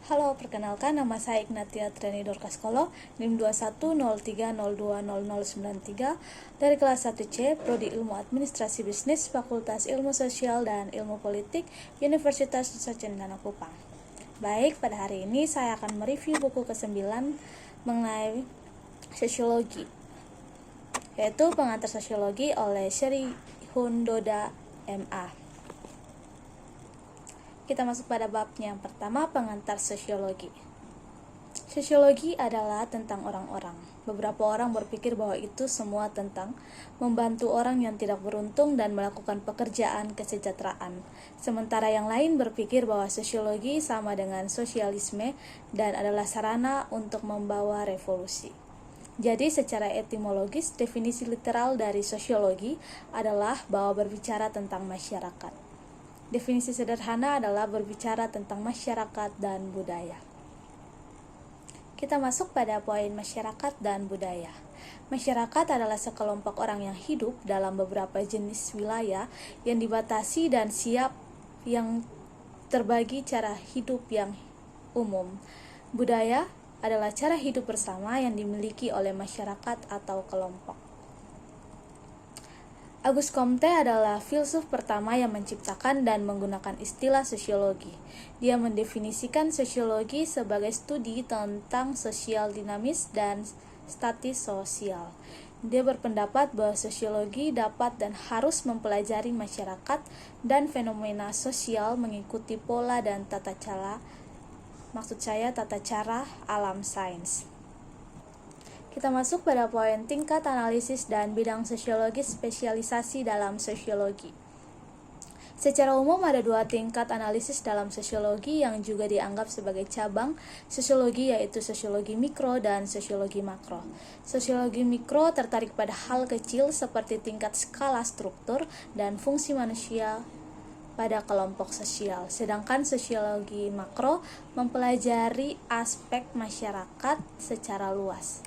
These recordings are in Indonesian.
Halo, perkenalkan nama saya Ignatia Triani Dorkaskolo, NIM 2103020093 dari kelas 1C, Prodi Ilmu Administrasi Bisnis, Fakultas Ilmu Sosial dan Ilmu Politik, Universitas Nusa Cendana Kupang. Baik, pada hari ini saya akan mereview buku ke-9 mengenai sosiologi, yaitu Pengantar Sosiologi oleh Sherihun Doda, MA. Kita masuk pada babnya yang pertama, pengantar sosiologi. Sosiologi adalah tentang orang-orang. Beberapa orang berpikir bahwa itu semua tentang membantu orang yang tidak beruntung dan melakukan pekerjaan kesejahteraan. Sementara yang lain berpikir bahwa sosiologi sama dengan sosialisme dan adalah sarana untuk membawa revolusi. Jadi secara etimologis, definisi literal dari sosiologi adalah bahwa berbicara tentang masyarakat. Definisi sederhana adalah berbicara tentang masyarakat dan budaya. Kita masuk pada poin masyarakat dan budaya. Masyarakat adalah sekelompok orang yang hidup dalam beberapa jenis wilayah yang dibatasi dan yang terbagi cara hidup yang umum. Budaya adalah cara hidup bersama yang dimiliki oleh masyarakat atau kelompok. Auguste Comte adalah filsuf pertama yang menciptakan dan menggunakan istilah sosiologi. Dia mendefinisikan sosiologi sebagai studi tentang sosial dinamis dan statis sosial. Dia berpendapat bahwa sosiologi dapat dan harus mempelajari masyarakat dan fenomena sosial mengikuti pola dan tata cara alam sains. Kita masuk pada poin tingkat analisis dan bidang sosiologi spesialisasi dalam sosiologi. Secara umum ada dua tingkat analisis dalam sosiologi yang juga dianggap sebagai cabang sosiologi, yaitu sosiologi mikro dan sosiologi makro. Sosiologi mikro tertarik pada hal kecil seperti tingkat skala struktur dan fungsi manusia pada kelompok sosial. Sedangkan sosiologi makro mempelajari aspek masyarakat secara luas.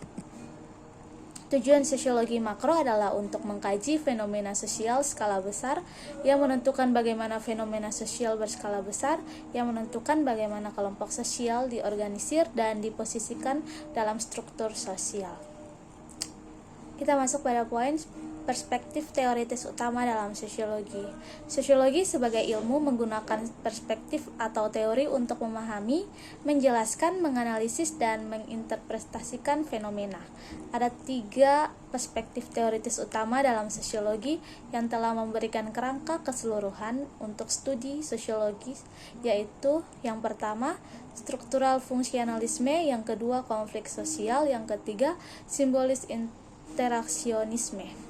Tujuan sosiologi makro adalah untuk mengkaji fenomena sosial skala besar yang menentukan bagaimana fenomena sosial berskala besar, yang menentukan bagaimana kelompok sosial diorganisir dan diposisikan dalam struktur sosial. Kita masuk pada poin perspektif teoritis utama dalam sosiologi. Sosiologi sebagai ilmu menggunakan perspektif atau teori untuk memahami, menjelaskan, menganalisis, dan menginterpretasikan fenomena. Ada 3 perspektif teoritis utama dalam sosiologi yang telah memberikan kerangka keseluruhan untuk studi sosiologi, yaitu yang pertama, struktural fungsionalisme, yang kedua, konflik sosial, yang ketiga, simbolis interaksionisme.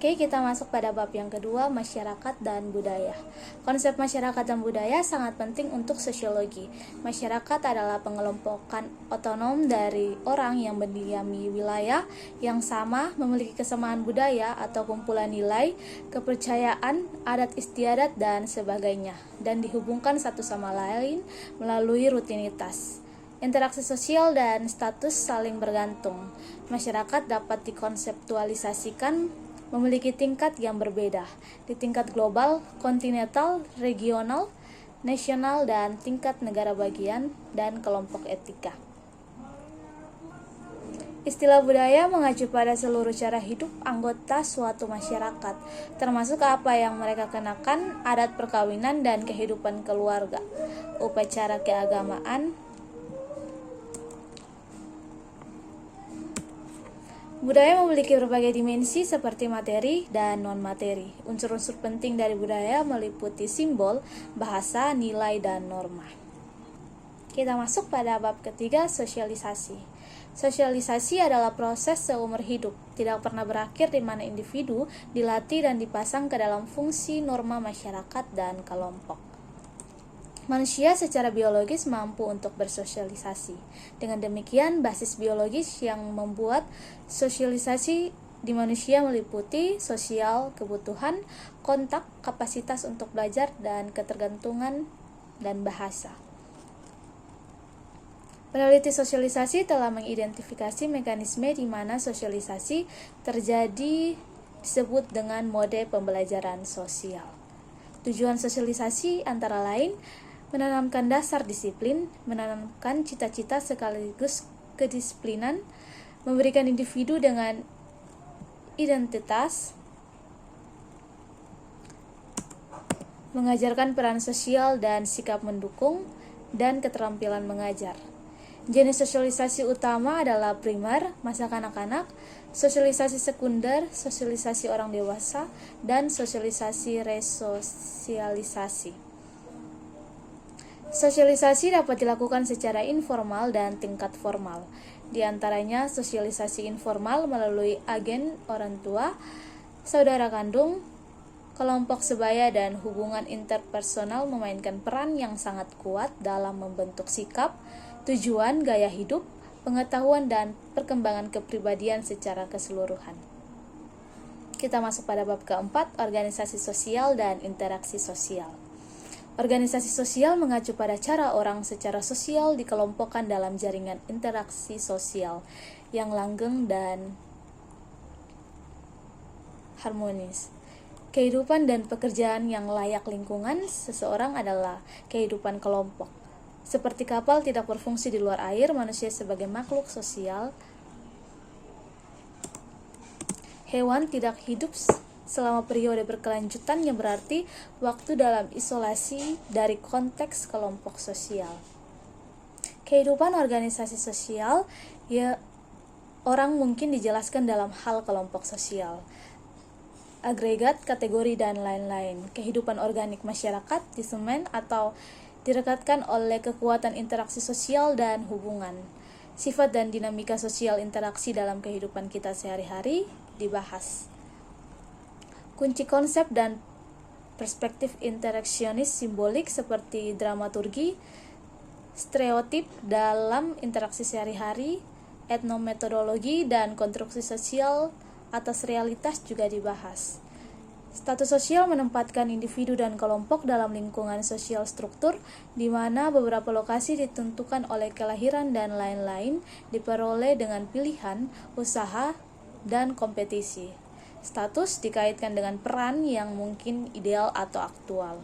Oke, kita masuk pada bab yang kedua, masyarakat dan budaya. Konsep masyarakat dan budaya sangat penting untuk sosiologi. Masyarakat adalah pengelompokan otonom dari orang yang mendiami wilayah yang sama, memiliki kesamaan budaya atau kumpulan nilai, kepercayaan, adat istiadat, dan sebagainya, dan dihubungkan satu sama lain melalui rutinitas. Interaksi sosial dan status saling bergantung. Masyarakat dapat dikonseptualisasikan memiliki tingkat yang berbeda, di tingkat global, kontinental, regional, nasional, dan tingkat negara bagian dan kelompok etika. Istilah budaya mengacu pada seluruh cara hidup anggota suatu masyarakat, termasuk apa yang mereka kenakan, adat perkawinan dan kehidupan keluarga, upacara keagamaan. Budaya memiliki berbagai dimensi seperti materi dan non-materi. Unsur-unsur penting dari budaya meliputi simbol, bahasa, nilai, dan norma. Kita masuk pada bab ketiga, sosialisasi. Sosialisasi adalah proses seumur hidup, tidak pernah berakhir di mana individu dilatih dan dipasang ke dalam fungsi norma masyarakat dan kelompok. Manusia secara biologis mampu untuk bersosialisasi. Dengan demikian, basis biologis yang membuat sosialisasi di manusia meliputi sosial, kebutuhan, kontak, kapasitas untuk belajar, dan ketergantungan dan bahasa. Peneliti sosialisasi telah mengidentifikasi mekanisme di mana sosialisasi terjadi disebut dengan mode pembelajaran sosial. Tujuan sosialisasi antara lain menanamkan dasar disiplin, menanamkan cita-cita sekaligus kedisiplinan, memberikan individu dengan identitas, mengajarkan peran sosial dan sikap mendukung, dan keterampilan mengajar. Jenis sosialisasi utama adalah primer, masa kanak-kanak, sosialisasi sekunder, sosialisasi orang dewasa, dan sosialisasi resosialisasi. Sosialisasi dapat dilakukan secara informal dan tingkat formal. Di antaranya sosialisasi informal melalui agen orang tua, saudara kandung, kelompok sebaya, dan hubungan interpersonal memainkan peran yang sangat kuat dalam membentuk sikap, tujuan, gaya hidup, pengetahuan, dan perkembangan kepribadian secara keseluruhan. Kita masuk pada bab keempat, organisasi sosial dan interaksi sosial. Organisasi sosial mengacu pada cara orang secara sosial dikelompokkan dalam jaringan interaksi sosial yang langgeng dan harmonis. Kehidupan dan pekerjaan yang layak lingkungan seseorang adalah kehidupan kelompok. Seperti kapal tidak berfungsi di luar air, manusia sebagai makhluk sosial. Hewan tidak hidup selama periode berkelanjutan yang berarti waktu dalam isolasi dari konteks kelompok sosial. Kehidupan organisasi sosial, orang mungkin dijelaskan dalam hal kelompok sosial, agregat, kategori, dan lain-lain. Kehidupan organik masyarakat disemen atau direkatkan oleh kekuatan interaksi sosial dan hubungan. Sifat dan dinamika sosial interaksi dalam kehidupan kita sehari-hari dibahas. Kunci konsep dan perspektif interaksionis simbolik seperti dramaturgi, stereotip dalam interaksi sehari-hari, etnometodologi, dan konstruksi sosial atas realitas juga dibahas. Status sosial menempatkan individu dan kelompok dalam lingkungan sosial struktur, di mana beberapa lokasi ditentukan oleh kelahiran dan lain-lain diperoleh dengan pilihan, usaha, dan kompetisi. Status dikaitkan dengan peran yang mungkin ideal atau aktual.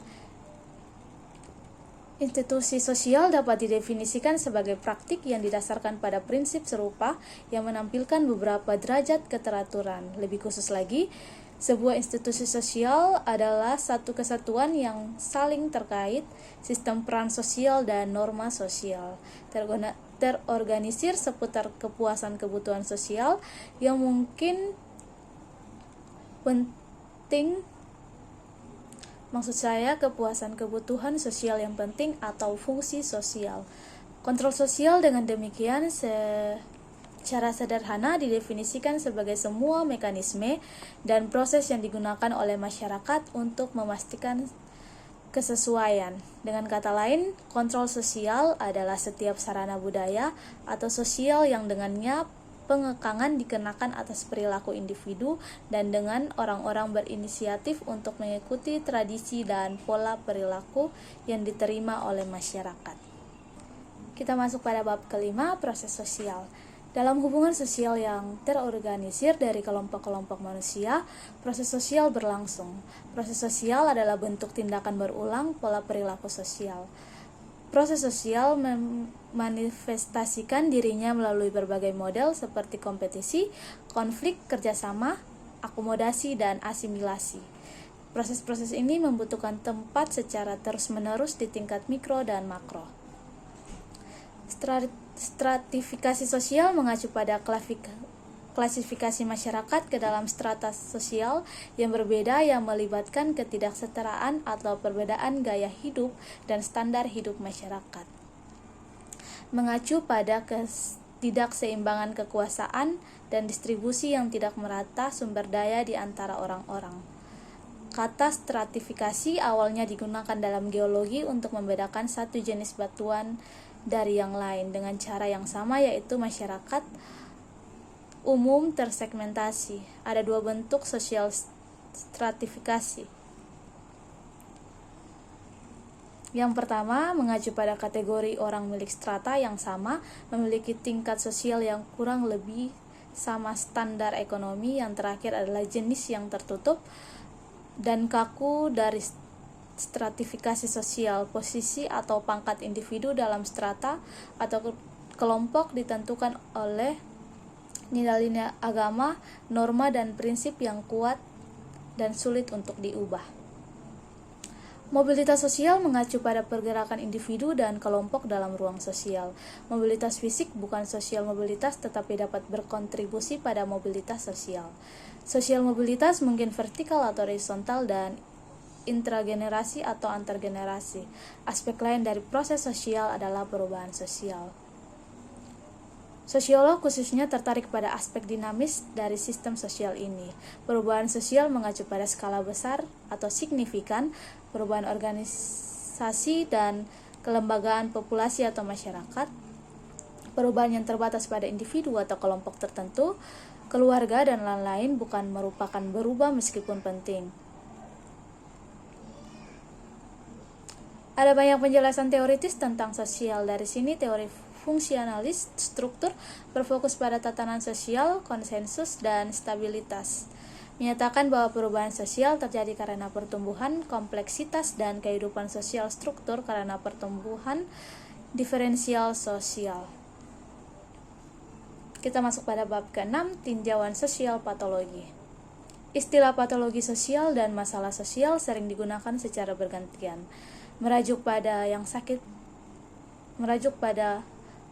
Institusi sosial dapat didefinisikan sebagai praktik yang didasarkan pada prinsip serupa yang menampilkan beberapa derajat keteraturan. Lebih khusus lagi, sebuah institusi sosial adalah satu kesatuan yang saling terkait, sistem peran sosial dan norma sosial, terorganisir seputar kepuasan kebutuhan sosial yang mungkin penting. Maksud saya kepuasan kebutuhan sosial yang penting atau fungsi sosial. Kontrol sosial dengan demikian secara sederhana didefinisikan sebagai semua mekanisme dan proses yang digunakan oleh masyarakat untuk memastikan kesesuaian. Dengan kata lain, kontrol sosial adalah setiap sarana budaya atau sosial yang dengannya pengekangan dikenakan atas perilaku individu dan dengan orang-orang berinisiatif untuk mengikuti tradisi dan pola perilaku yang diterima oleh masyarakat. Kita masuk pada bab kelima, proses sosial. Dalam hubungan sosial yang terorganisir dari kelompok-kelompok manusia, proses sosial berlangsung. Proses sosial adalah bentuk tindakan berulang pola perilaku sosial. Proses sosial memanifestasikan dirinya melalui berbagai model seperti kompetisi, konflik, kerjasama, akomodasi, dan asimilasi. Proses-proses ini membutuhkan tempat secara terus-menerus di tingkat mikro dan makro. Stratifikasi sosial mengacu pada klasifikasi masyarakat ke dalam strata sosial yang berbeda yang melibatkan ketidaksetaraan atau perbedaan gaya hidup dan standar hidup masyarakat. Mengacu pada ketidakseimbangan kekuasaan dan distribusi yang tidak merata sumber daya di antara orang-orang. Kata stratifikasi awalnya digunakan dalam geologi untuk membedakan satu jenis batuan dari yang lain dengan cara yang sama, yaitu masyarakat umum tersegmentasi. Ada dua bentuk sosial stratifikasi. Yang pertama, mengacu pada kategori orang milik strata yang sama, memiliki tingkat sosial yang kurang lebih sama standar ekonomi. Yang terakhir adalah jenis yang tertutup dan kaku dari stratifikasi sosial, posisi atau pangkat individu dalam strata atau kelompok ditentukan oleh nilai-nilai agama, norma dan prinsip yang kuat dan sulit untuk diubah. Mobilitas sosial mengacu pada pergerakan individu dan kelompok dalam ruang sosial. Mobilitas fisik bukan sosial mobilitas tetapi dapat berkontribusi pada mobilitas sosial. Sosial mobilitas mungkin vertikal atau horizontal dan intragenerasi atau antargenerasi. Aspek lain dari proses sosial adalah perubahan sosial. Sosiolog khususnya tertarik pada aspek dinamis dari sistem sosial ini. Perubahan sosial mengacu pada skala besar atau signifikan, perubahan organisasi dan kelembagaan populasi atau masyarakat, perubahan yang terbatas pada individu atau kelompok tertentu, keluarga, dan lain-lain bukan merupakan berubah meskipun penting. Ada banyak penjelasan teoritis tentang sosial. Dari sini teori fungsionalis struktur berfokus pada tatanan sosial, konsensus, dan stabilitas. Menyatakan bahwa perubahan sosial terjadi karena pertumbuhan kompleksitas dan kehidupan sosial struktur karena pertumbuhan diferensial sosial. Kita masuk pada bab ke-6, tinjauan sosial patologi. Istilah patologi sosial dan masalah sosial sering digunakan secara bergantian, merujuk pada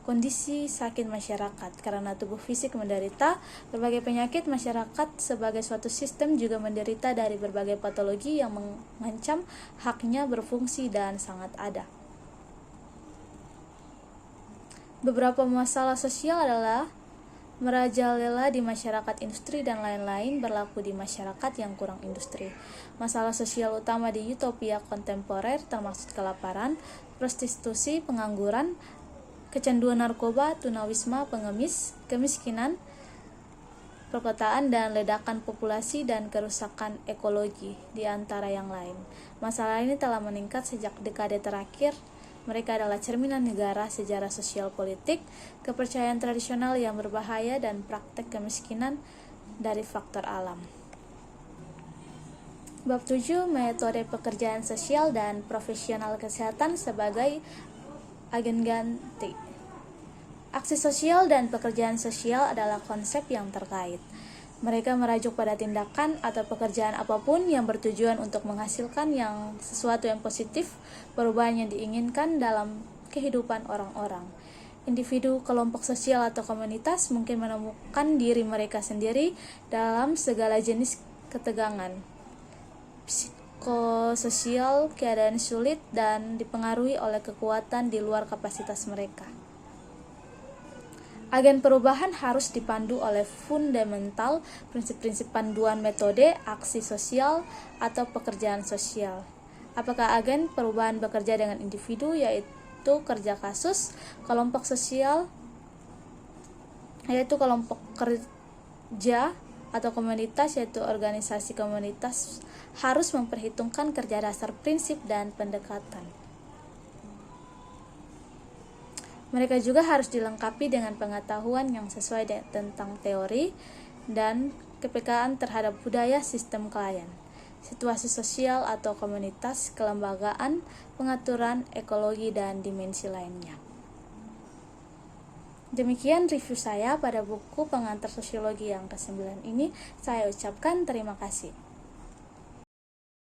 kondisi sakit masyarakat. Karena tubuh fisik menderita berbagai penyakit, masyarakat sebagai suatu sistem juga menderita dari berbagai patologi yang mengancam haknya berfungsi dan sangat ada. Beberapa masalah sosial adalah merajalela di masyarakat industri dan lain-lain berlaku di masyarakat yang kurang industri. Masalah sosial utama di utopia kontemporer termasuk kelaparan, prostitusi, pengangguran, kecanduan narkoba, tunawisma, pengemis, kemiskinan, perkotaan, dan ledakan populasi dan kerusakan ekologi, di antara yang lain. Masalah ini telah meningkat sejak dekade terakhir. Mereka adalah cerminan negara, sejarah sosial politik, kepercayaan tradisional yang berbahaya, dan praktek kemiskinan dari faktor alam. Bab 7, metode pekerjaan sosial dan profesional kesehatan sebagai agen ganti. Aksi sosial dan pekerjaan sosial adalah konsep yang terkait. Mereka merajuk pada tindakan atau pekerjaan apapun yang bertujuan untuk menghasilkan sesuatu yang positif, perubahan yang diinginkan dalam kehidupan orang-orang. Individu, kelompok sosial atau komunitas mungkin menemukan diri mereka sendiri dalam segala jenis ketegangan psikososial, keadaan sulit, dan dipengaruhi oleh kekuatan di luar kapasitas mereka. Agen perubahan harus dipandu oleh fundamental prinsip-prinsip panduan metode, aksi sosial, atau pekerjaan sosial. Apakah agen perubahan bekerja dengan individu, yaitu kerja kasus, kelompok sosial, yaitu kelompok kerja, atau komunitas, yaitu organisasi komunitas, harus memperhitungkan kerja dasar prinsip dan pendekatan. Mereka juga harus dilengkapi dengan pengetahuan yang sesuai tentang teori dan kepekaan terhadap budaya sistem klien, situasi sosial atau komunitas, kelembagaan, pengaturan, ekologi, dan dimensi lainnya. Demikian review saya pada buku pengantar sosiologi yang ke-9 ini. Saya ucapkan terima kasih.